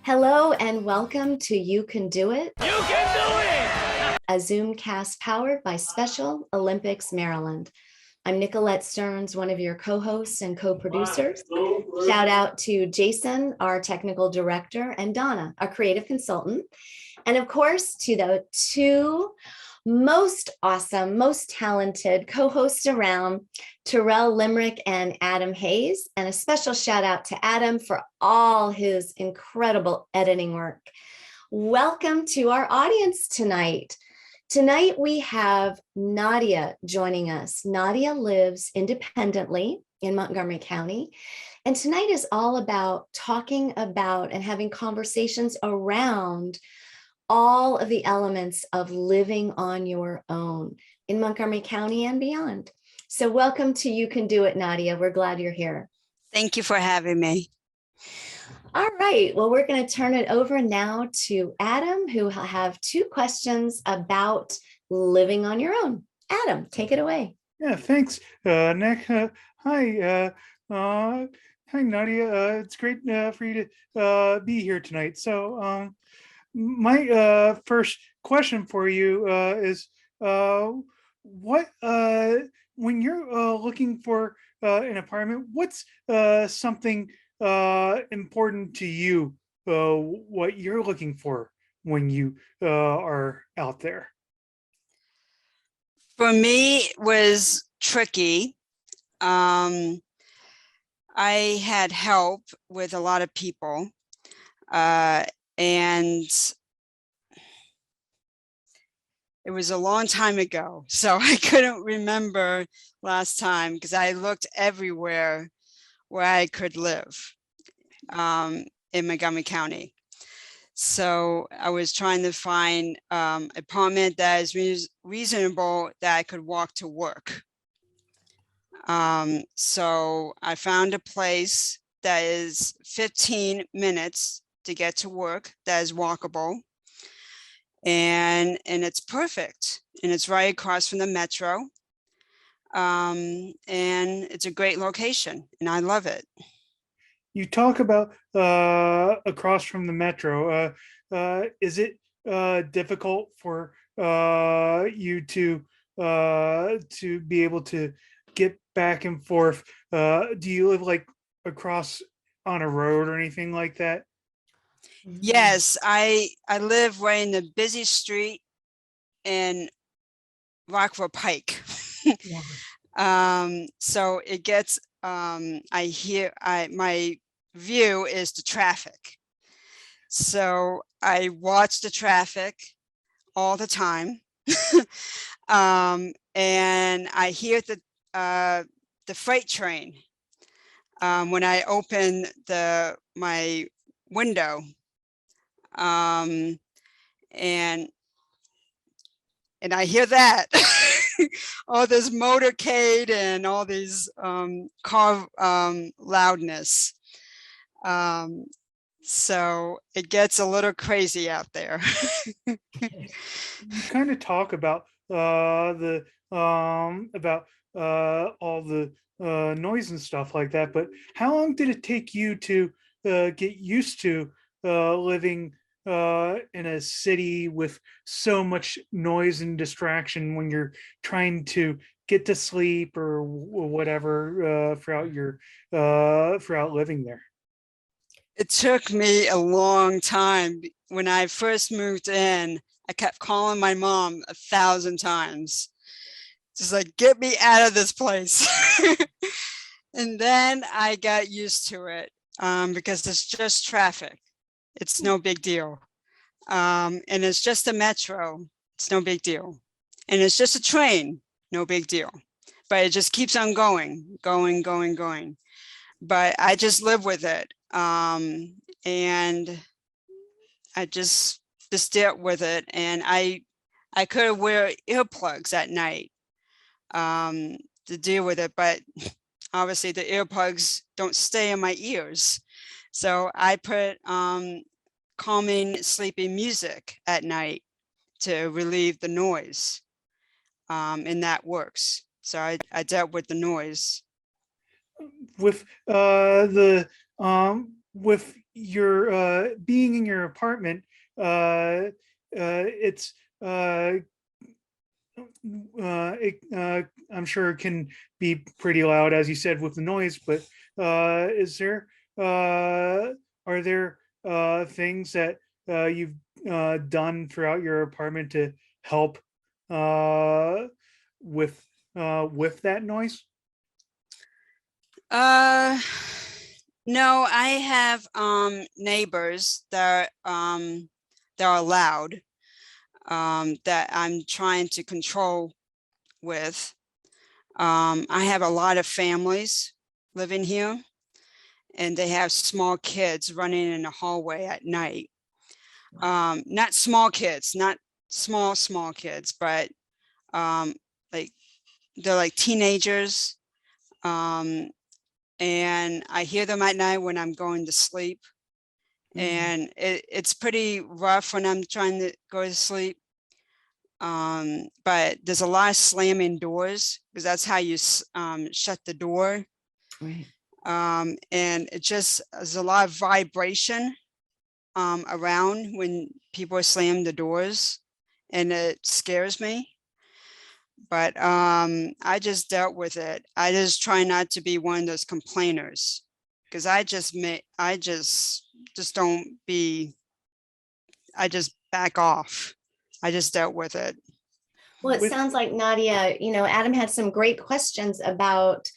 Hello and welcome to You Can Do It, You can do it! a Zoomcast powered by Special Olympics Maryland. I'm Nicolette Stearns, one of your co-hosts and co-producers. Shout out to Jason, our technical director, and Donna, our creative consultant. And of course, to the two most awesome, most talented co-hosts around, Terrell, Limerick, and Adam Hayes. And a special shout out to Adam for all his incredible editing work. Welcome to our audience tonight. Tonight we have Nadia joining us. Nadia lives independently in Montgomery County. And tonight is all about talking about and having conversations around all of the elements of living on your own in Montgomery County and beyond. So welcome to You Can Do It, Nadia. We're glad you're here. Thank you for having me. All right. Well, we're going to turn it over now to Adam, who will have two questions about living on your own. Adam, take it away. Yeah, thanks, Nick. Hi, Nadia. It's great for you to be here tonight. So, my first question for you is, what when you're looking for an apartment, what's something important to you? What you're looking for when you are out there? For me, it was tricky. I had help with a lot of people, and it was a long time ago, so I couldn't remember last time because I looked everywhere where I could live in Montgomery County. So I was trying to find an apartment that is reasonable that I could walk to work. So I found a place that is 15 minutes to get to work that is walkable. And it's perfect. And it's right across from the metro. And it's a great location and I love it. You talk about across from the metro. Is it difficult for you to be able to get back and forth? Do you live like across on a road or anything like that? Yes, I live right in the busy street in Rockville Pike. Yeah. So it gets my view is the traffic. So I watch the traffic all the time. And I hear the freight train when I open my window. And I hear that. All this motorcade and all these car loudness. So it gets a little crazy out there. You kind of talk about all the noise and stuff like that, but how long did it take you to get used to living in a city with so much noise and distraction when you're trying to get to sleep or whatever throughout living there? It took me a long time. When I first moved in, I kept calling my mom 1,000 times. Just like, get me out of this place. And then I got used to it because it's just traffic. It's no big deal. And it's just a metro. It's no big deal. And it's just a train. No big deal. But it just keeps on going. But I just live with it. And I just dealt with it. And I could wear earplugs at night to deal with it. But obviously the earplugs don't stay in my ears. So I put calming, sleepy music at night to relieve the noise. And that works. So I dealt with the noise. With with your being in your apartment, it's I'm sure it can be pretty loud, as you said, with the noise. But is there are there things that you've done throughout your apartment to help uh, with that noise? No, I have neighbors that are loud, that I'm trying to control with. I have a lot of families living here, and they have small kids running in the hallway at night. Not small kids, not small kids, but like they're like teenagers. And I hear them at night when I'm going to sleep. And it's pretty rough when I'm trying to go to sleep. But there's a lot of slamming doors, because that's how you shut the door. Right. And it just, there's a lot of vibration around when people slam the doors, and it scares me. But I just dealt with it. I just try not to be one of those complainers, because I just don't be, I just back off. I just dealt with it. Well, it With- sounds like Nadia, Adam had some great questions about,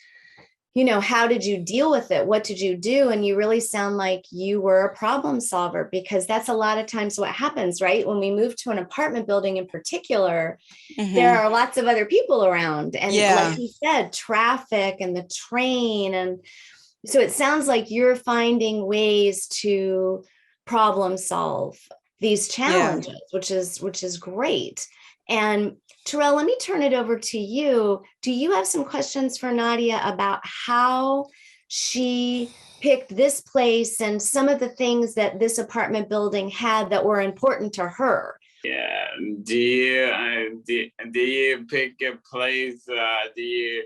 how did you deal with it? What did you do? And you really sound like you were a problem solver, because that's a lot of times what happens, right? When we move to an apartment building in particular, there are lots of other people around. And Yeah. like you said, traffic and the train. And so it sounds like you're finding ways to problem solve these challenges, which is great. And Terrell, let me turn it over to you. Do you have some questions for Nadia about how she picked this place and some of the things that this apartment building had that were important to her? Yeah. Do you pick a place? Do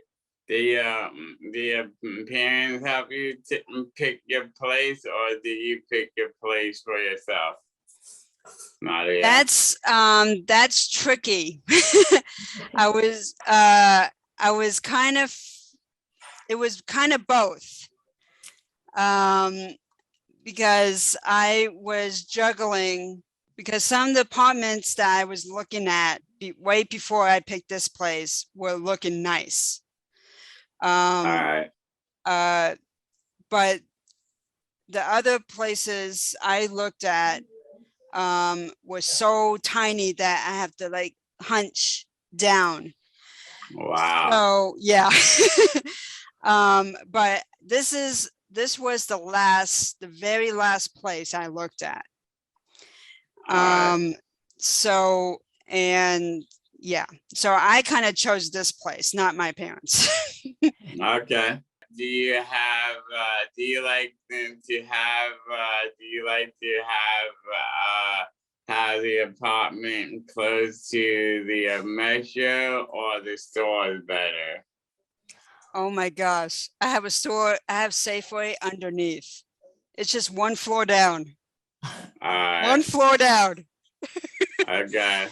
your parents help you pick your place, or do you pick your place for yourself? Nadia. That's tricky. I was kind of, it was kind of both. Because I was juggling, because some of the apartments that I was looking at way before I picked this place were looking nice. All right. But the other places I looked at were so tiny that I have to like hunch down. Wow. So yeah. But this was the very last place I looked at. So, and yeah, so I kind of chose this place, not my parents. Okay. Do you like to have the apartment close to the metro, or the store is better? Oh my gosh. I have a store, I have Safeway underneath. It's just one floor down. One floor down. Okay.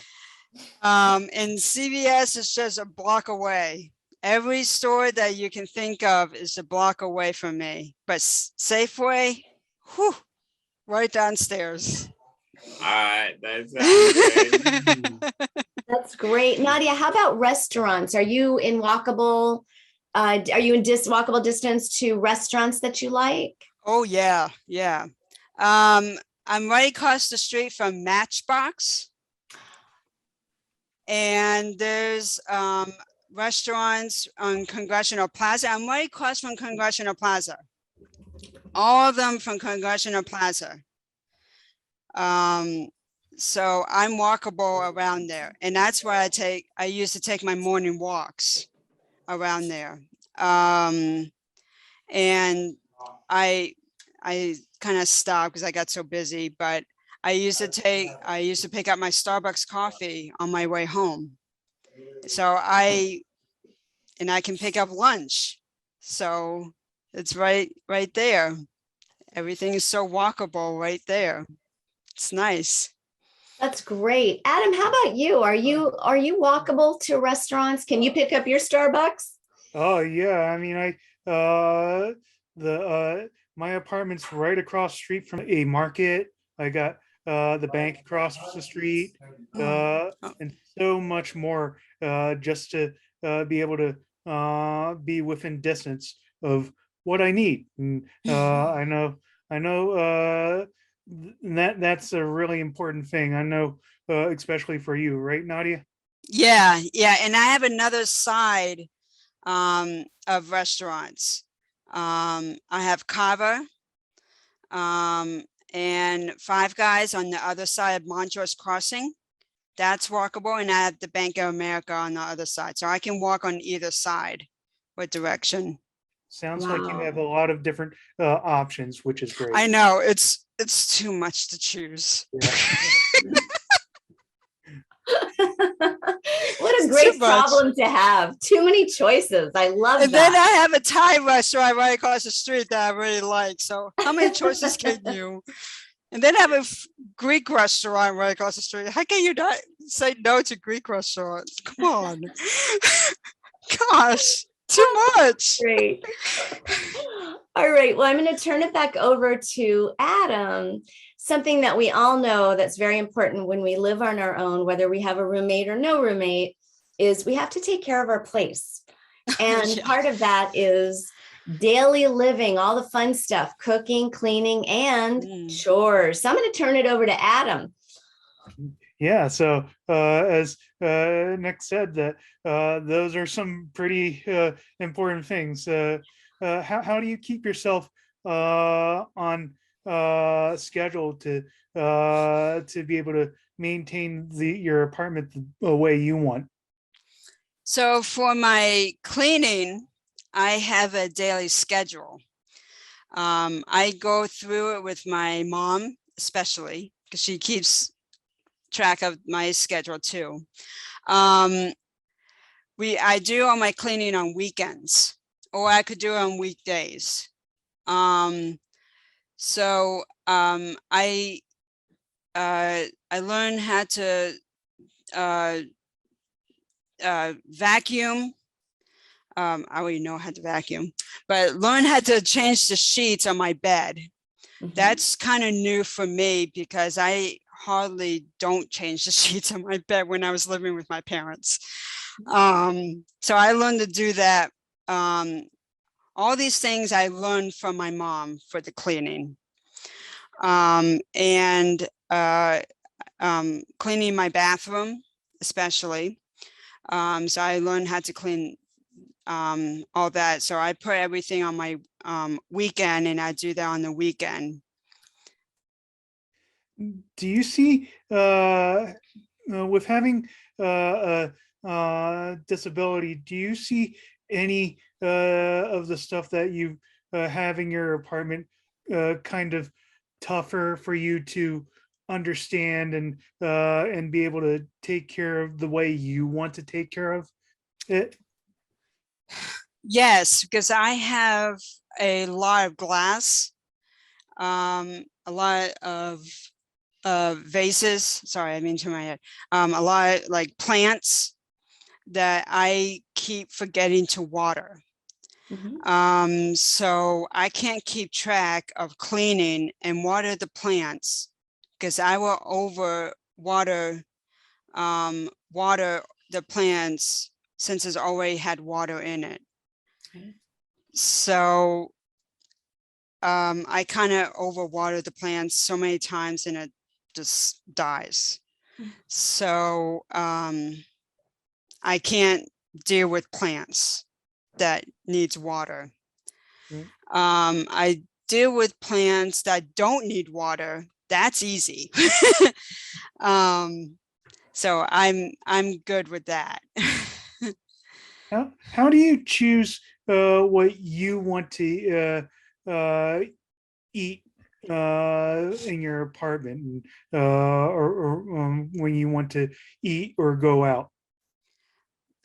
And CVS is just a block away. Every store that you can think of is a block away from me. But Safeway, whew, right downstairs. All right, that sounds good. That's great. Nadia, how about restaurants? Are you in walkable distance to restaurants that you like? Oh yeah, yeah. I'm right across the street from Matchbox. And there's restaurants on Congressional Plaza. I'm right across from Congressional Plaza. All of them from Congressional Plaza. So I'm walkable around there. And that's where I used to take my morning walks around there. And I kind of stopped because I got so busy, but I used to pick up my Starbucks coffee on my way home. So I can pick up lunch. So it's right there. everything is so walkable right there. It's nice. That's great. Adam, how about you? Are you walkable to restaurants? Can you pick up your Starbucks? Oh yeah, I mean, the my apartment's right across the street from a market. I got the bank across the street, uh, Oh, and so much more. Just to be able to be within distance of what I need. And I know that's a really important thing. I know, especially for you, right, Nadia? yeah, yeah. And I have another side of restaurants. I have Kava and Five Guys on the other side of Montrose Crossing. That's walkable, and I have the Bank of America on the other side, so I can walk on either side. What direction? Sounds like you have Wow. a lot of different options, which is great. I know it's too much to choose. Yeah. What a It's too great much. problem to have. Too many choices. I love And then that. I have a Thai restaurant right across the street that I really like. So how many choices can you? And then I have a Greek restaurant right across the street. How can you not say no to Greek restaurants? Come on. Gosh, too much. Great. All right. Well, I'm going to turn it back over to Adam. Something that we all know that's very important when we live on our own, whether we have a roommate or no roommate, is we have to take care of our place. And Yeah. part of that is daily living, all the fun stuff, cooking, cleaning, and chores. So I'm going to turn it over to Adam. Yeah. So as Nick said, that those are some pretty important things. How do you keep yourself on schedule to be able to maintain your apartment the way you want? So for my cleaning, I have a daily schedule. I go through it with my mom, especially because she keeps track of my schedule too. I do all my cleaning on weekends, or I could do it on weekdays. I learned how to vacuum. I already know how to vacuum, but learn how to change the sheets on my bed. Mhm. That's kind of new for me because I hardly don't change the sheets on my bed when I was living with my parents. So I learned to do that. All these things I learned from my mom for the cleaning. And cleaning my bathroom, especially. So I learned how to clean all that. So I put everything on my weekend, and I do that on the weekend. Do you see with having a disability, do you see any of the stuff that you have in your apartment kind of tougher for you to understand and be able to take care of the way you want to take care of it? Yes, because I have a lot of glass, a lot of vases. Sorry, I mean to my head. A lot like plants that I keep forgetting to water. Mhm. So I can't keep track of cleaning and water the plants because I will over water the plants since it's already had water in it. Okay. So I kind of overwater the plants so many times and it just dies. So I can't deal with plants that needs water. I deal with plants that don't need water. That's easy. So I'm good with that. How do you choose what you want to eat in your apartment, or when you want to eat or go out?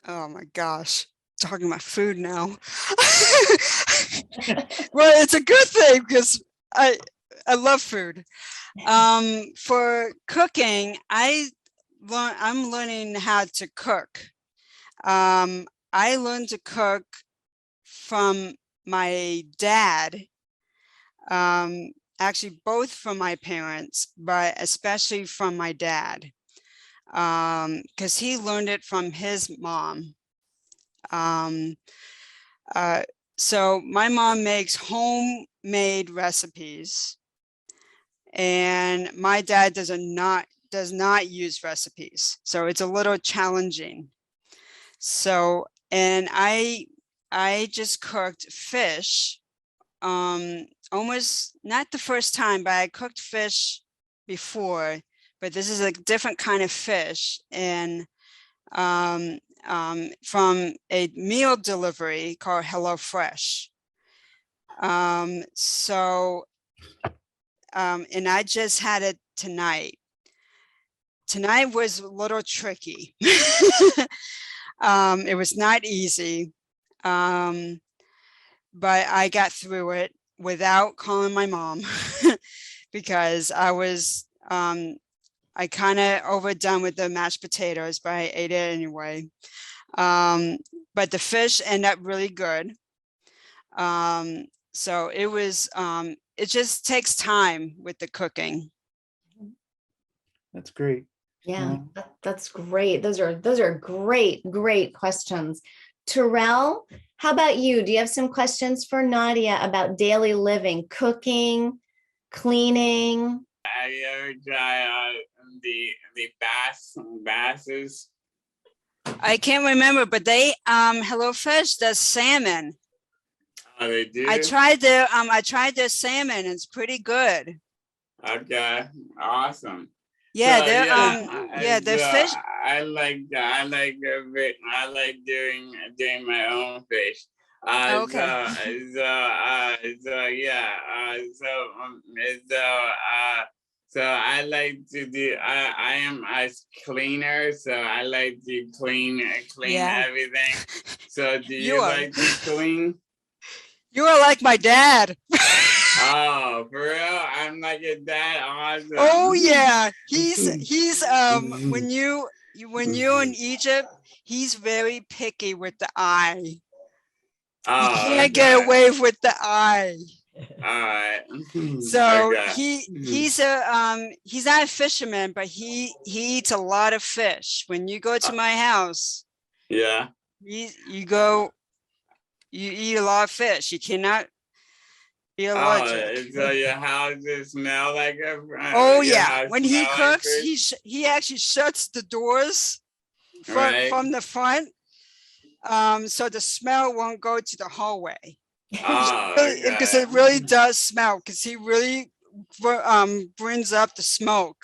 Oh my gosh, talking about food now. Well, it's a good thing because I love food. For cooking, I'm learning how to cook. I learned to cook from my dad. Actually both from my parents, but especially from my dad. Because he learned it from his mom. So my mom makes homemade recipes, and my dad does not use recipes, so it's a little challenging. So, and I just cooked fish, almost not the first time, but I cooked fish before, but this is a different kind of fish, and from a meal delivery called HelloFresh. And I just had it tonight. Tonight was a little tricky. It was not easy, but I got through it without calling my mom because I was, I kind of overdone with the mashed potatoes, but I ate it anyway. But the fish ended up really good. So it was, it just takes time with the cooking. That's great. Yeah, that's great. Those are great questions. Terrell, how about you? Do you have some questions for Nadia about daily living, cooking, cleaning? Have you ever tried the basses? I can't remember, but they HelloFresh does salmon. Oh, they do? I tried their salmon. It's pretty good. Okay, awesome. Yeah, So, they're they're fish. I like doing my own fish. Okay. So I like to do. I am a cleaner, so I like to clean Yeah. everything. So do You you are- like to clean? You are like my dad. Oh, for real? I'm like your dad. Awesome. Oh yeah, he's when you're in Egypt, he's very picky with the eye. You Oh, can't get away with the eye. All right. So Okay. he's not a fisherman, but he eats a lot of fish. When you go to my house, Yeah. you eat a lot of fish. You cannot be Oh, allergic. so your house just smell like a. Oh your yeah, house when he smell like cooks, fish? he actually shuts the doors Right. from the front, so the smell won't go to the hallway. Oh, Because okay. it really does smell. Because he really brings up the smoke.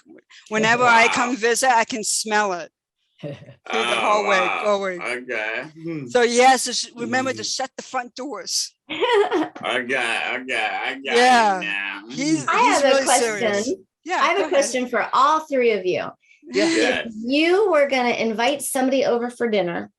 Whenever I come visit, I can smell it through the hallway going. Okay. So yes, remember to shut the front doors. Okay. I got Yeah. it now. I have really a question. serious. Yeah, I have go a ahead. question for all three of you. Yes. If you were going to invite somebody over for dinner,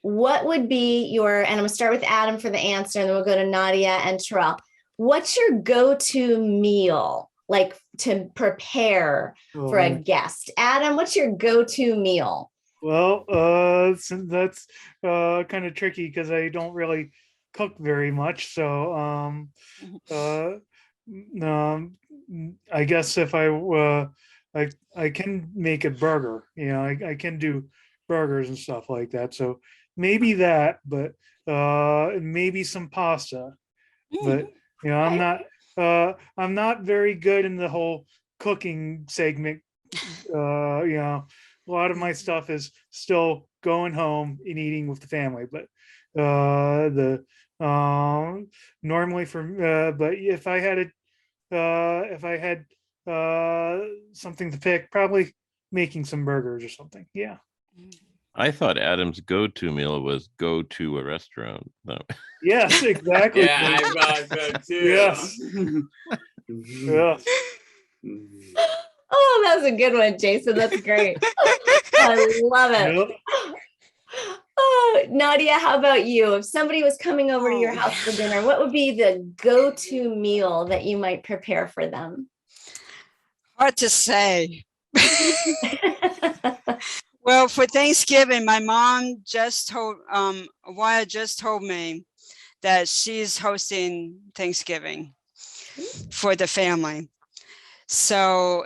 what would be your, and I'm going to start with Adam for the answer, and then we'll go to Nadia and Terrell. What's your go-to meal, like to prepare for a guest? Adam, what's your go-to meal? Well, that's kind of tricky because I don't really cook very much. So, I guess if I can make a burger. You know, I can do burgers and stuff like that. So maybe that, but maybe some pasta. But you know, I'm not very good in the whole cooking segment. You know, a lot of my stuff is still going home and eating with the family, but the normally for but if I had something to pick, probably making some burgers or something. Yeah. I thought Adam's go-to meal was go to a restaurant. No. Yes, exactly. Yeah, I thought so too. Yes. Yeah. Oh, that was a good one, Jason. That's great. I love it. Yep. Oh, Nadia, how about you? If somebody was coming over to your Oh. house for dinner, what would be the go-to meal that you might prepare for them? Hard to say. Well, for Thanksgiving, my mom just told Waya just told me that she's hosting Thanksgiving for the family. So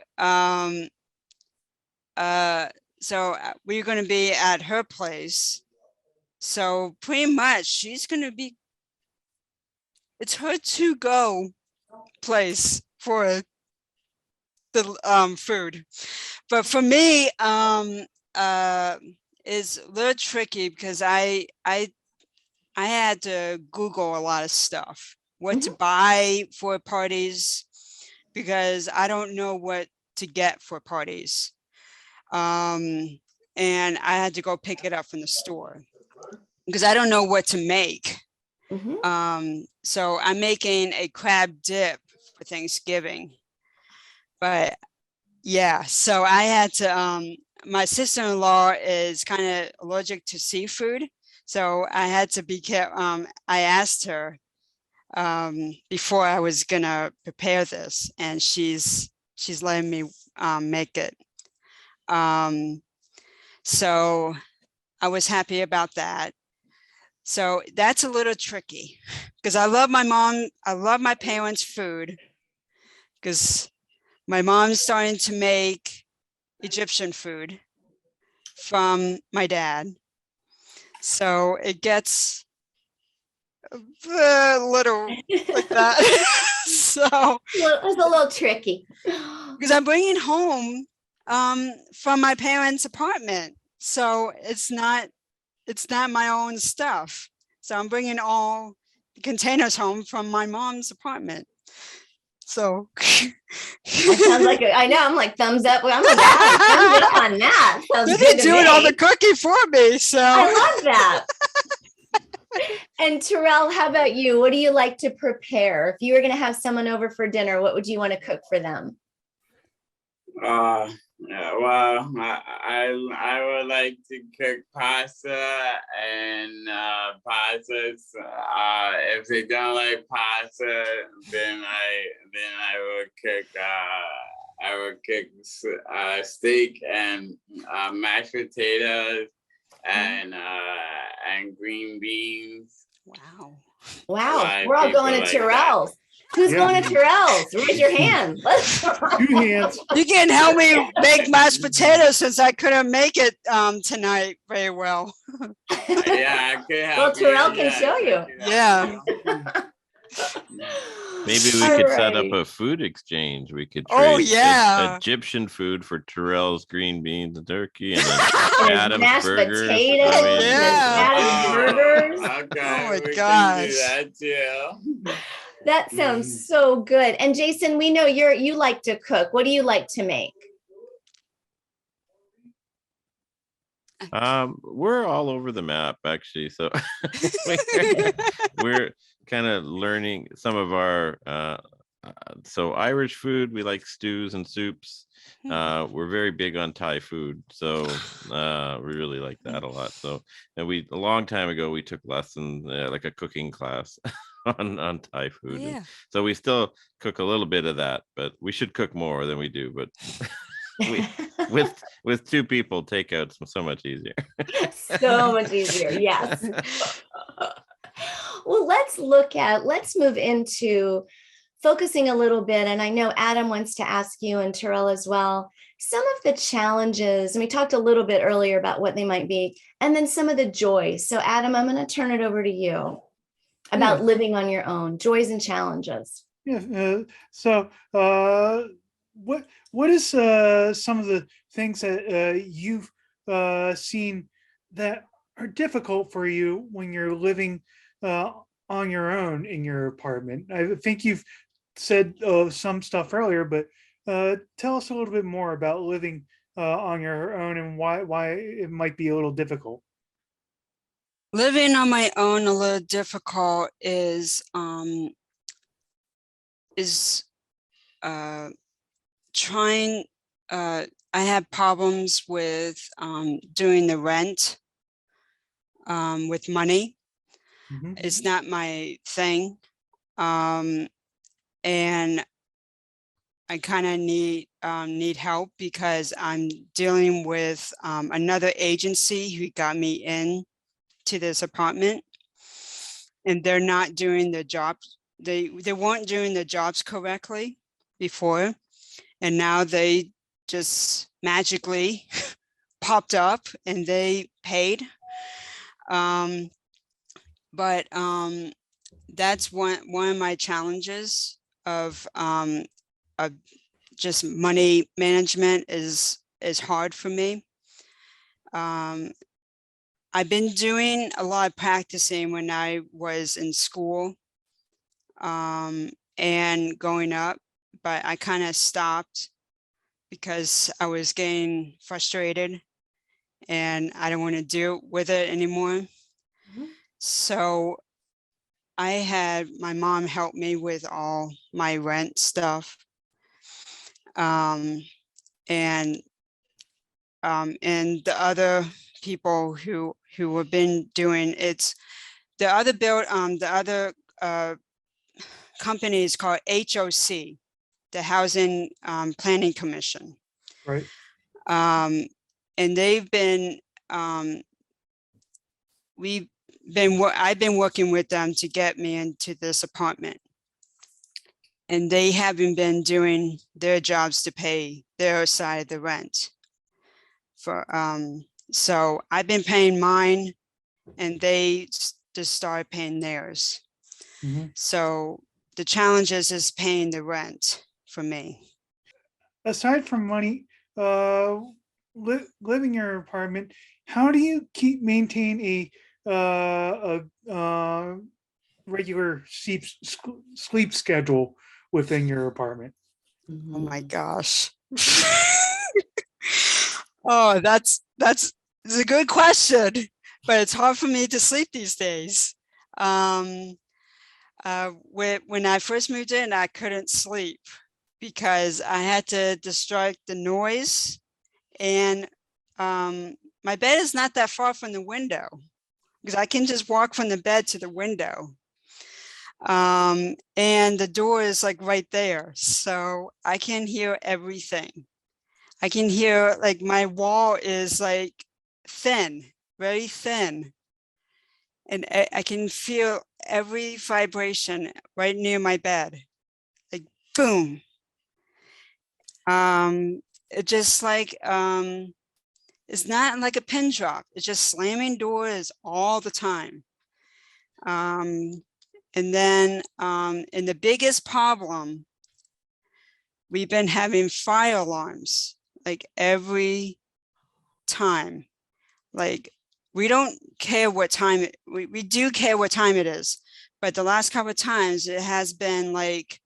we're going to be at her place. So pretty much she's going to be, it's her to go place for the food. But for me, is a little tricky because I had to Google a lot of stuff, what to buy for parties, because I don't know what to get for parties. And I had to go pick it up from the store because I don't know what to make. So I'm making a crab dip for Thanksgiving. But yeah, so I had to, my sister-in-law is kind of allergic to seafood. So I had to be careful. I asked her before I was gonna prepare this, and she's letting me make it. So I was happy about that. So that's a little tricky because I love my mom. I love my parents' food because my mom's starting to make Egyptian food from my dad. So it gets a little like that. So Well, it was a little tricky. because I'm bringing home from my parents' apartment. So it's not my own stuff. So I'm bringing all the containers home from my mom's apartment. So That sounds like I know. I'm like thumbs up. I'm like, thumbs up on that. Sounds they're good to doing me. all the cooking for me. So I love that. And Terrell, how about you? What do you like to prepare? If you were going to have someone over for dinner, what would you want to cook for them? Yeah, well, I would like to cook pasta and pastas. If they don't like pasta, then I would cook steak and mashed potatoes and green beans. wow. Wow, we're all going to like Terrell's. Who's going to Terrell's? Raise your hand. Let's go. 2 hands. You can help me make mashed potatoes since I couldn't make it tonight very well. Yeah, I could help Well, Terrell you. can show you. Yeah. Maybe we All could set up right. a food exchange. We could Oh, trade yeah. Egyptian food for Terrell's green beans and turkey, and then And Adam's mashed burgers. potatoes I mean, and Yeah. Adam's burgers. Okay, Oh my we gosh. can do that too. That sounds so good. And Jason, we know you like to cook. What do you like to make? we're all over the map actually. So we're kind of learning some of our so Irish food. We like stews and soups. We're very big on Thai food, so we really like that a lot. So, and a long time ago we took lessons, like a cooking class on Thai food. Yeah. And so we still cook a little bit of that, but we should cook more than we do. But with 2 people, takeout's so much easier. So much easier. Yes. Well, let's move into focusing a little bit. And I know Adam wants to ask you, and Terrell as well, some of the challenges, and we talked a little bit earlier about what they might be, and then some of the joys. So Adam, I'm going to turn it over to you about living on your own, joys and challenges. Yeah. What is some of the things that you've seen that are difficult for you when you're living on your own in your apartment? I think you've said some stuff earlier, but tell us a little bit more about living on your own and why it might be a little difficult. Living on my own a little difficult is trying. I have problems with doing the rent. with money. Mhm. It's not my thing. And I kind of need help because I'm dealing with another agency who got me in to this apartment, and they're not doing the job. They weren't doing the jobs correctly before, and now they just magically popped up and they paid. But that's one of my challenges of just money management is hard for me. I've been doing a lot of practicing when I was in school and going up, but I kind of stopped because I was getting frustrated and I don't want to deal with it anymore. Mhm. So I had my mom help me with all my rent stuff. And the other people who have been doing it's the other company is called HOC, the Housing Planning Commission. Right. And they've been I've been working with them to get me into this apartment, and they haven't been doing their jobs to pay their side of the rent for so I've been paying mine and they just started paying theirs. Mhm. So the challenge is paying the rent for me. Aside from money, uh, living in your apartment, how do you maintain a regular sleep schedule within your apartment? Oh my Mhm. gosh. Oh, it's a good question, but it's hard for me to sleep these days. When I first moved in, I couldn't sleep because I had to distract the noise, and my bed is not that far from the window because I can just walk from the bed to the window. And the door is like right there, so I can hear everything. I can hear, like, my wall is like thin, very thin, and I can feel every vibration right near my bed, like boom. It just like it's not like a pin drop. It's just slamming doors all the time. And then and the biggest problem, we've been having fire alarms like every time. Like, we don't care what time we do care what time it is, but the last couple of times it has been like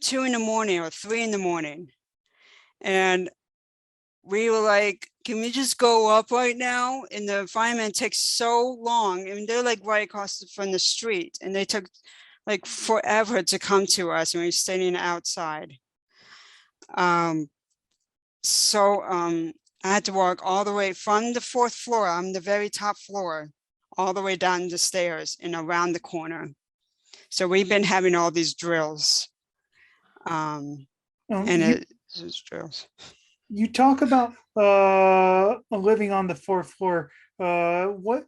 2 in the morning or 3 in the morning. And we were like, can we just go up right now? And the firemen take so long. I mean, they're like right across from the street, and they took like forever to come to us, and we were standing outside. So I had to walk all the way from the 4th floor, I'm the very top floor, all the way down the stairs and around the corner. So we've been having all these drills. And You it's drills. you talk about living on the 4th floor. What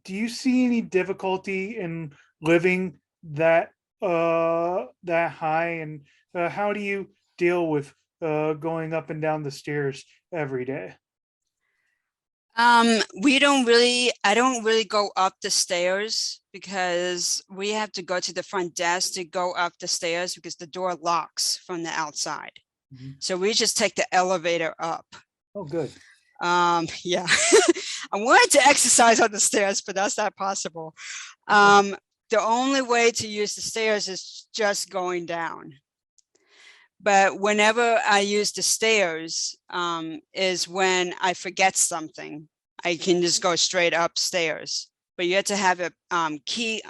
do you see any difficulty in living that high, and how do you deal with going up and down the stairs every day? I don't really go up the stairs because we have to go to the front desk to go up the stairs because the door locks from the outside. Mhm. So we just take the elevator up. Oh, good. Yeah. I wanted to exercise on the stairs, but that's not possible. The only way to use the stairs is just going down. But whenever I use the stairs is when I forget something. I can just go straight upstairs. But you have to have a key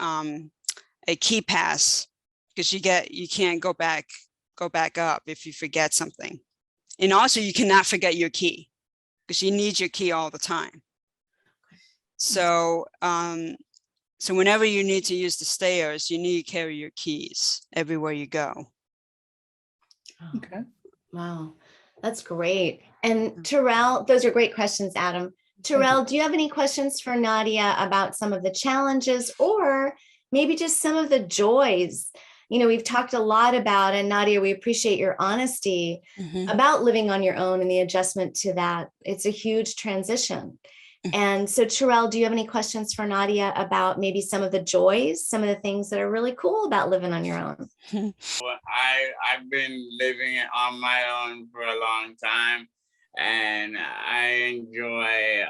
pass, because you can't go back up if you forget something. And also you cannot forget your key, because you need your key all the time. So, so whenever you need to use the stairs, you need to carry your keys everywhere you go. Okay. Wow, that's great. And Terrell, those are great questions, Adam. Terrell, do you have any questions for Nadia about some of the challenges or maybe just some of the joys? You know, we've talked a lot about, and Nadia, we appreciate your honesty about living on your own and the adjustment to that. It's a huge transition. And so, Terrell, do you have any questions for Nadia about maybe some of the joys, some of the things that are really cool about living on your own? Well, I've been living on my own for a long time, and I enjoy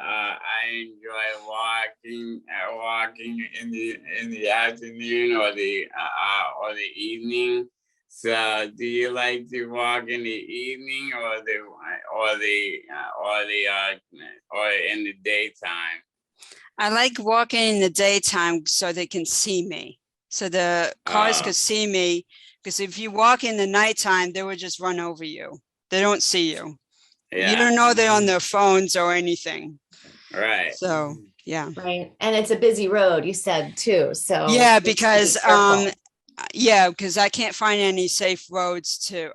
walking in the afternoon or the evening. So, do you like to walk in the evening or in the daytime? I like walking in the daytime so they can see me. So the cars could see me, because if you walk in the nighttime, they would just run over you. They don't see you. You don't know they're on their phones or anything. Right. So, yeah. Right. And it's a busy road, you said too. So Yeah, just be because careful. because I can't find any safe roads to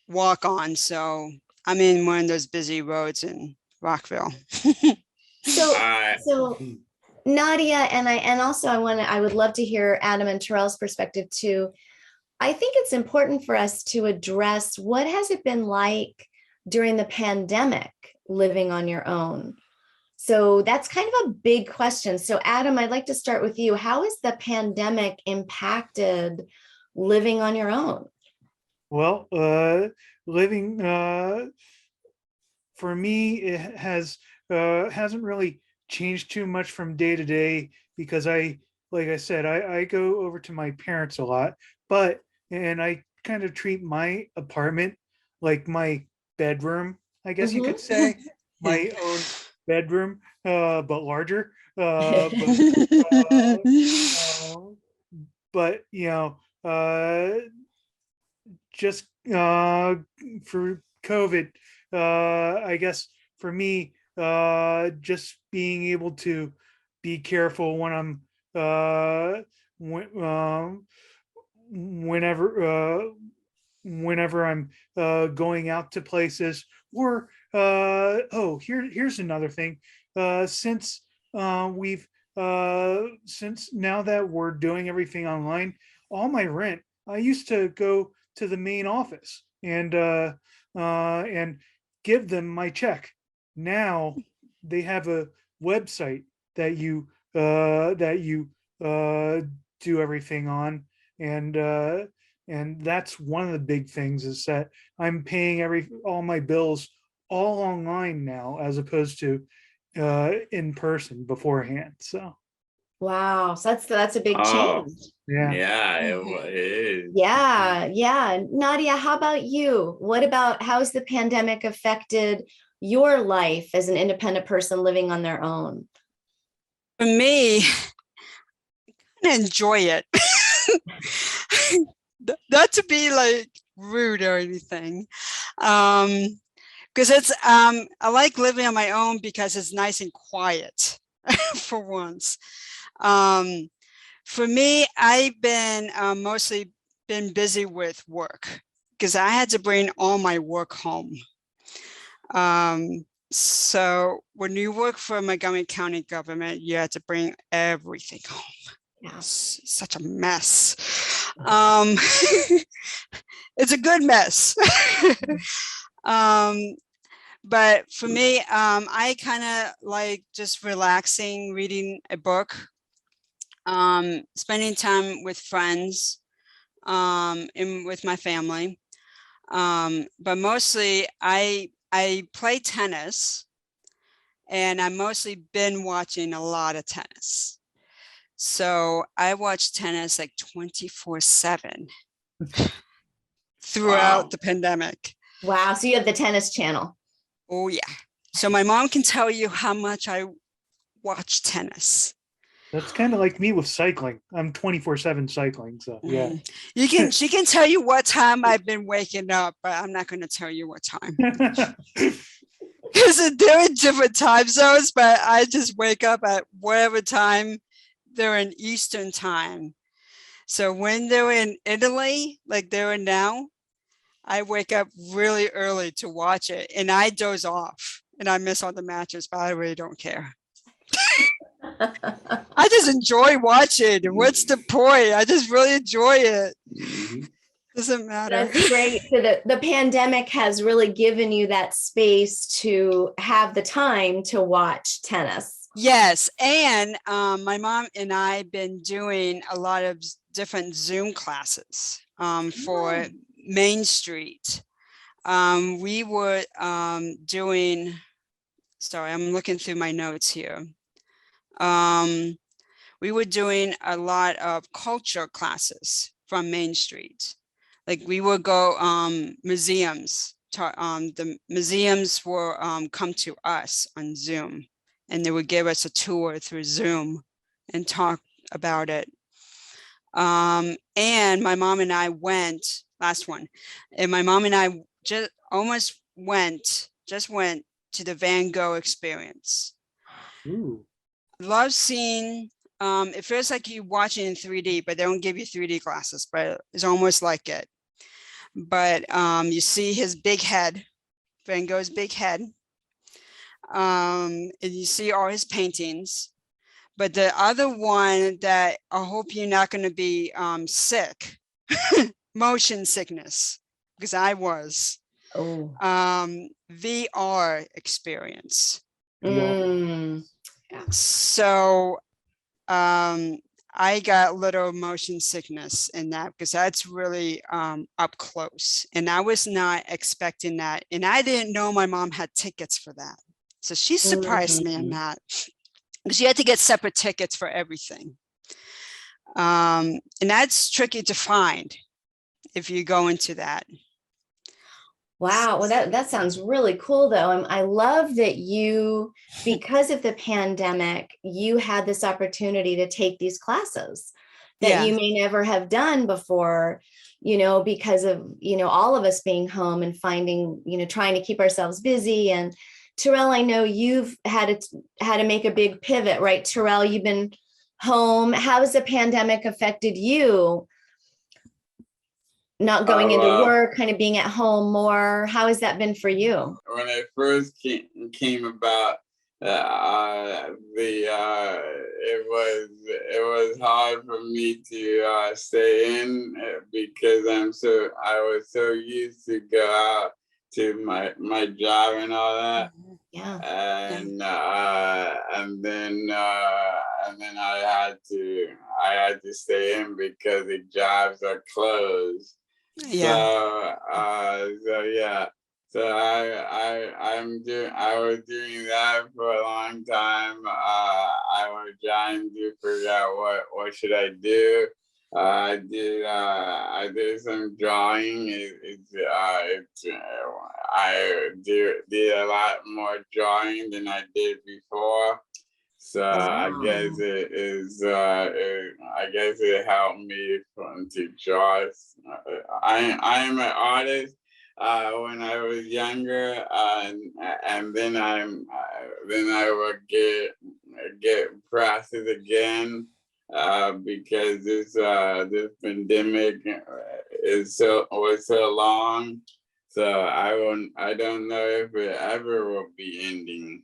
walk on. So I'm in one of those busy roads in Rockville. So Nadia, I would love to hear Adam and Terrell's perspective too. I think it's important for us to address what has it been like during the pandemic living on your own. So that's kind of a big question. So Adam, I'd like to start with you. How has the pandemic impacted living on your own? Well, living for me, it hasn't really changed too much from day to day because like I said, I go over to my parents a lot, and I kind of treat my apartment like my bedroom, I guess you could say, my own bedroom, but larger. But you know, just for COVID, I guess for me, just being able to be careful when I'm whenever I'm going out to places, or here's another thing. Since we've since now that we're doing everything online, all my rent, I used to go to the main office and give them my check. Now they have a website that you do everything on, and that's one of the big things, is that I'm paying all my bills all online now, as opposed to in person beforehand. So Wow, so that's a big change. yeah, It is. Yeah. Nadia, how about you? How's the pandemic affected your life as an independent person living on their own? For me, I enjoy it. Not to be like rude or anything. Because it's I like living on my own because it's nice and quiet for once. For me, I've been mostly been busy with work because I had to bring all my work home. So when you work for Montgomery County government, you have to bring everything home. Yeah. It's such a mess. It's a good mess. But for me, I kind of like just relaxing, reading a book, spending time with friends, and with my family. But mostly I play tennis, and I've mostly been watching a lot of tennis. So I watch tennis like 24/7 throughout the pandemic. Wow. So you have the tennis channel. Oh yeah. So my mom can tell you how much I watch tennis. that's kind of like me with cycling. I'm 24/7 cycling. So yeah. She can tell you what time I've been waking up, but I'm not going to tell you what time. because they're in different time zones, but I just wake up at whatever time they're in Eastern time. So when they're in Italy, like they're in now, I wake up really early to watch it, and I doze off and I miss all the matches, but I really don't care. I just enjoy watching. What's the point? I just really enjoy it. Doesn't matter. That's great. So the pandemic has really given you that space to have the time to watch tennis. Yes, and my mom and I have been doing a lot of different Zoom classes for Main Street. We were doing, sorry, I'm looking through my notes here. We were doing a lot of culture classes from Main Street. Like we would go museums. The museums will come to us on Zoom, and they would give us a tour through Zoom and talk about it. And my mom and I went, last one, and my mom and I just went to the Van Gogh experience. Ooh. Love seeing, it feels like you watch it in 3D, but they don't give you 3D glasses, but it's almost like it. But you see his big head, Van Gogh's big head, and you see all his paintings. But the other one that I hope you're not going to be sick, motion sickness, because I was, VR experience. Mm. So I got a little motion sickness in that, because that's really up close, and I was not expecting that, and I didn't know my mom had tickets for that, so she surprised me in that, because you had to get separate tickets for everything, and that's tricky to find if you go into that. Wow. Well, that sounds really cool, though. I love that you, because of the pandemic, you had this opportunity to take these classes that you may never have done before, because of, all of us being home and finding, trying to keep ourselves busy. And Terrell, I know you've had to make a big pivot, right? Terrell, you've been home. How has the pandemic affected you? Not going into work, kind of being at home more. How has that been for you? When it first came about, it was hard for me to stay in because I was so used to go out to my job and all that. Yeah. And then I had to stay in because the jobs are closed. So yeah. So I was doing that for a long time. I was trying to figure out what should I do. I did some drawing. I did a lot more drawing than I did before. So I guess it helped me to draw. I am an artist. When I was younger, and then I would get processed again because this pandemic was so long. So I don't know if it ever will be ending.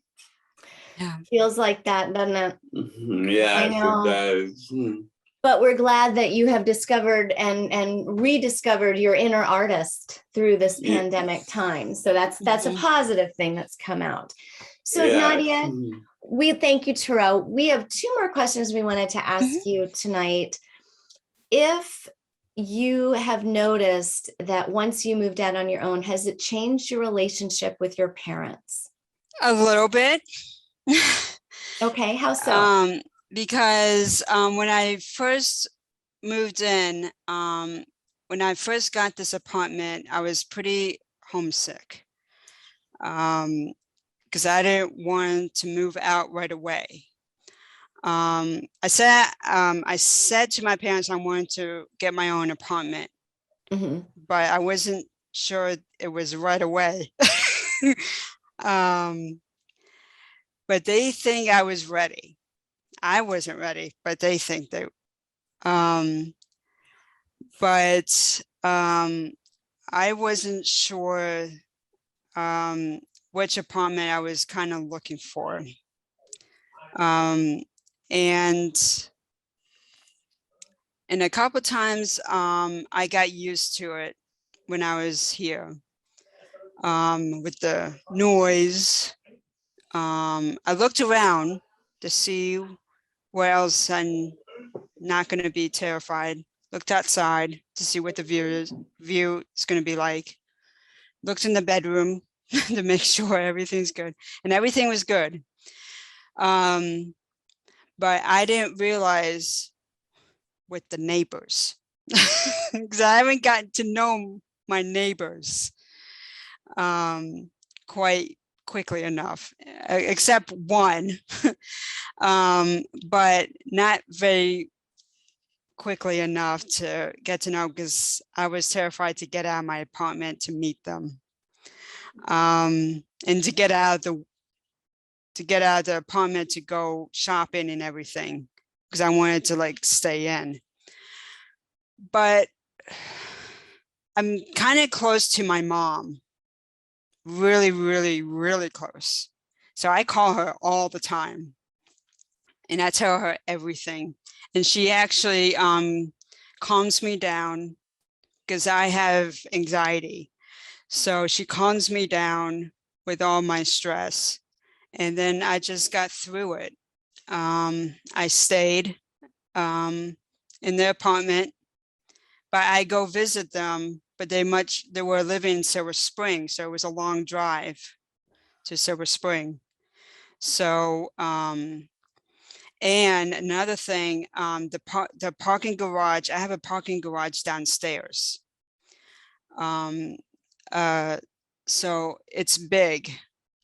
Yeah. Feels like that, doesn't it? Yes, it does. But we're glad that you have discovered and rediscovered your inner artist through this pandemic time. So that's a positive thing that's come out. So Nadia, we thank you, Terrell. We have two more questions we wanted to ask you tonight. If you have noticed that once you moved out on your own, has it changed your relationship with your parents? A little bit. Okay, how so? Because when I first moved in, when I first got this apartment, I was pretty homesick because I didn't want to move out right away. I said to my parents I wanted to get my own apartment, but I wasn't sure it was right away. But they think I was ready. I wasn't ready, but they think they, but I wasn't sure which apartment I was kind of looking for. And a couple times I got used to it when I was here with the noise. I looked around to see where else I'm not going to be terrified. Looked outside to see what the view is going to be like. Looked in the bedroom to make sure everything's good, and everything was good. But I didn't realize with the neighbors because I haven't gotten to know my neighbors quite quickly enough, except one, but not very quickly enough to get to know, because I was terrified to get out of my apartment to meet them, and to get out of the apartment to go shopping and everything, because I wanted to like stay in. But I'm kind of close to my mom, really, really, really close. So I call her all the time and I tell her everything. And she actually calms me down because I have anxiety. So she calms me down with all my stress. And then I just got through it. I stayed in their apartment, but I go visit them, but they were living in Silver Spring. So it was a long drive to Silver Spring. So, and another thing, the parking garage, I have a parking garage downstairs. So it's big.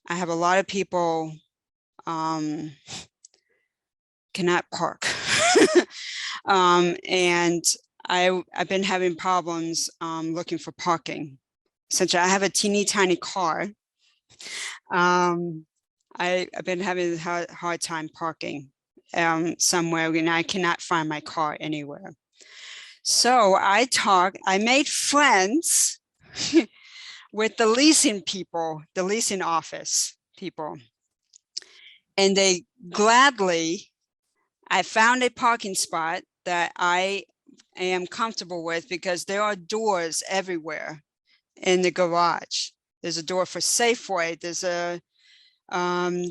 I have a lot of people cannot park. And I've been having problems looking for parking. Since I have a teeny tiny car, I've been having a hard time parking somewhere, and I cannot find my car anywhere. So I made friends with the leasing people, the leasing office people. And they gladly, I found a parking spot that I am comfortable with, because there are doors everywhere in the garage. There's a door for Safeway. There's a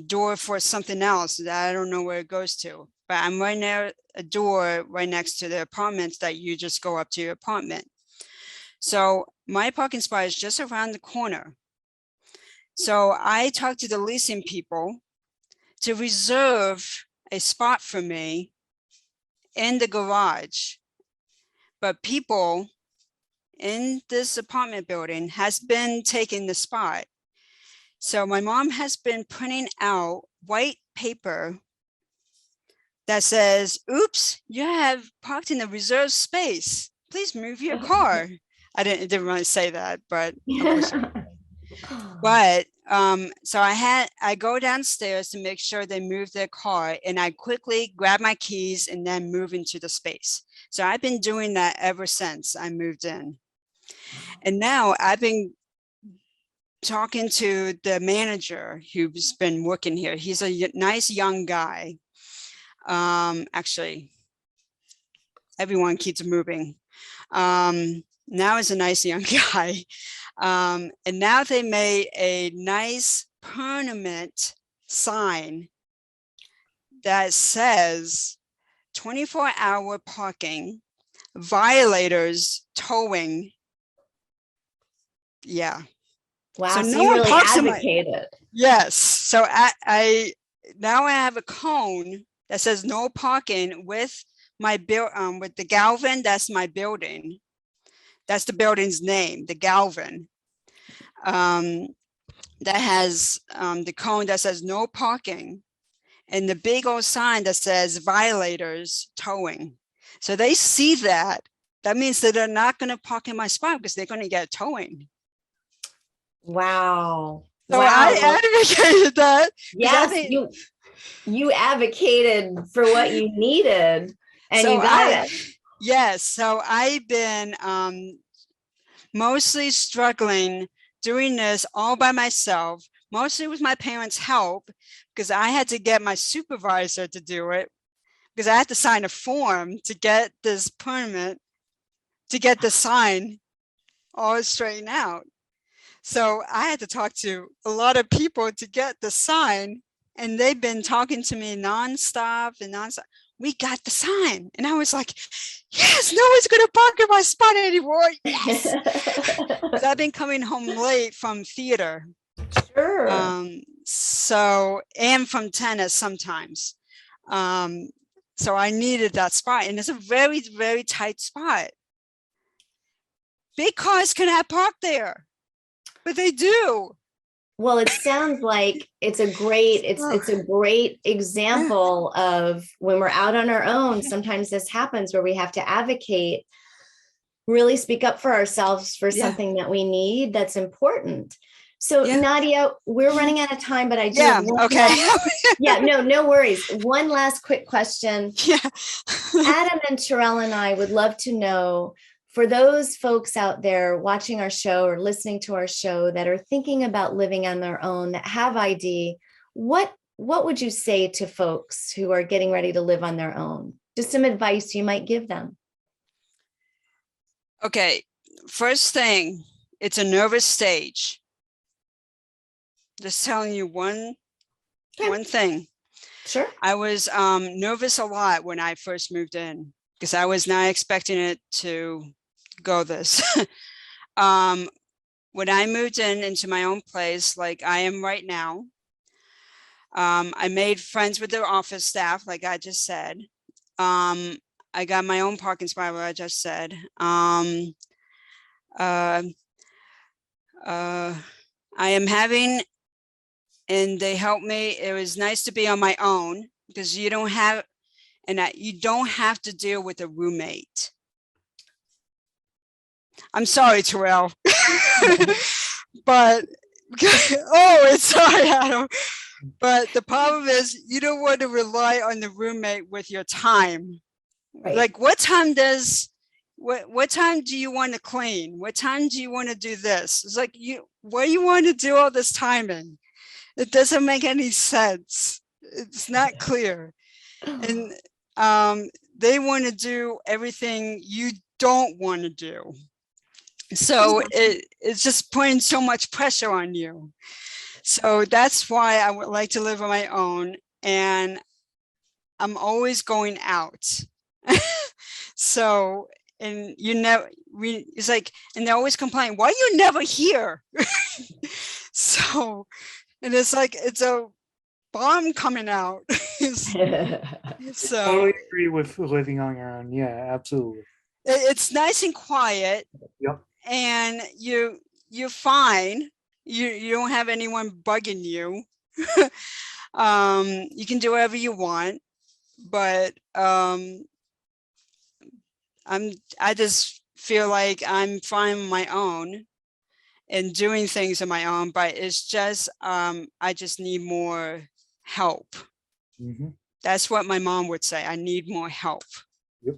door for something else that I don't know where it goes to, but I'm right near a door right next to the apartments that you just go up to your apartment. So my parking spot is just around the corner. So I talked to the leasing people to reserve a spot for me in the garage. But people in this apartment building has been taking the spot. So my mom has been printing out white paper that says, oops, you have parked in the reserved space. Please move your car. I didn't really say that, but so I go downstairs to make sure they move their car, and I quickly grab my keys and then move into the space. So I've been doing that ever since I moved in. And now I've been talking to the manager who's been working here. He's a nice young guy. Actually, everyone keeps moving. Now is a nice young guy. And now they made a nice permanent sign that says 24-hour parking, violators towing. Yeah. Wow, So so no you one really parks in my- advocated. Yes. So I now I have a cone that says no parking with my with the Galvin. That's my building. That's the building's name, the Galvin. That has the cone that says no parking, and the big old sign that says violators towing. So they see that. That means that they're not going to park in my spot because they're going to get towing. Wow. So Wow. I advocated that. Yes, think- you advocated for what you needed, and So you got it. Yes. So I've been mostly struggling doing this all by myself, mostly with my parents' help, because I had to get my supervisor to do it, because I had to sign a form to get this permit, to get the sign all straightened out. So I had to talk to a lot of people to get the sign, and they've been talking to me nonstop. We got the sign. And I was like, yes, no one's going to park in my spot anymore. Yes. 'Cause I've been coming home late from theater. Sure. So, and from tennis sometimes. So I needed that spot, and it's a very, very tight spot. Big cars cannot park there, but they do. Well, it sounds like it's a great example of when we're out on our own. Sometimes this happens where we have to advocate, really speak up for ourselves for something that we need that's important. So Nadia, we're running out of time, but I do have one no worries. One last quick question. Adam and Terrell and I would love to know, for those folks out there watching our show or listening to our show that are thinking about living on their own, that have ID, what would you say to folks who are getting ready to live on their own? Just some advice you might give them. Okay, first thing, it's a nervous stage. Just telling you one thing. Sure. I was nervous a lot when I first moved in, because I was not expecting it to go this. When I moved into my own place, like I am right now, I made friends with the office staff, like I just said. I got my own parking spot, like I just said. I am having, and they helped me. It was nice to be on my own, because you don't have to deal with a roommate. I'm sorry, Terrell. But it's sorry, Adam. But the problem is, you don't want to rely on the roommate with your time. Right. Like, what time do you want to clean? What time do you want to do this? It's like, what do you want to do all this time in? It doesn't make any sense. It's not clear. And they want to do everything you don't want to do. So it's just putting so much pressure on you. So that's why I would like to live on my own, and I'm always going out. So, and it's like, and they always complain, why are you never here? So, and it's like, it's a bomb coming out. So totally agree with living on your own. Yeah, absolutely. It's nice and quiet. Yep. And you're fine. You don't have anyone bugging you. You can do whatever you want, but I just feel like I'm fine on my own and doing things on my own, but it's just I just need more help. Mm-hmm. That's what my mom would say. I need more help. Yep.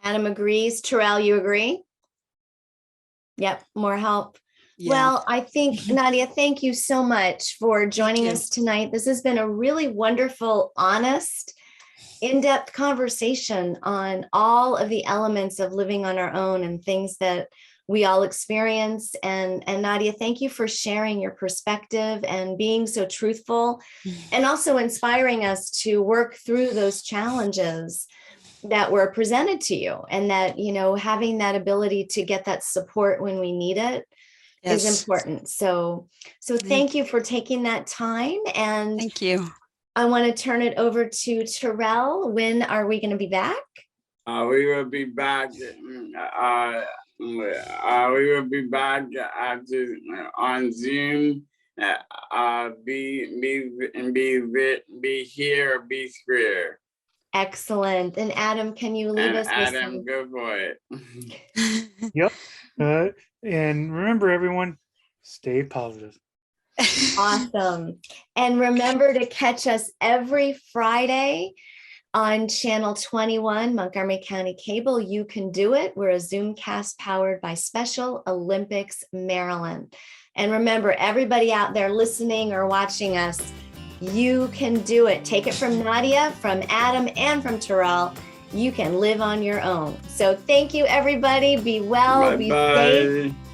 Adam agrees. Terrell, you agree? Yep, more help. Yeah. Well, I think, Nadia, thank you so much for joining us tonight. This has been a really wonderful, honest, in-depth conversation on all of the elements of living on our own and things that we all experience. And Nadia, thank you for sharing your perspective and being so truthful and also inspiring us to work through those challenges that were presented to you, and that, having that ability to get that support when we need it is important. So thank you for taking that time. And thank you. I want to turn it over to Terrell. When are we going to be back? We will be back. We will be back after on Zoom. Be here, be square. Excellent. And Adam, can you leave us? Adam, go for it. Yep. And remember, everyone, Stay positive. Awesome. And remember to catch us every Friday on channel 21, Montgomery County Cable. You can do it. We're a Zoomcast powered by Special Olympics Maryland. And remember, everybody out there listening or watching us, you can do it. Take it from Nadia, from Adam, and from Terrell. You can live on your own. So thank you, everybody. Be well, be safe. Bye-bye.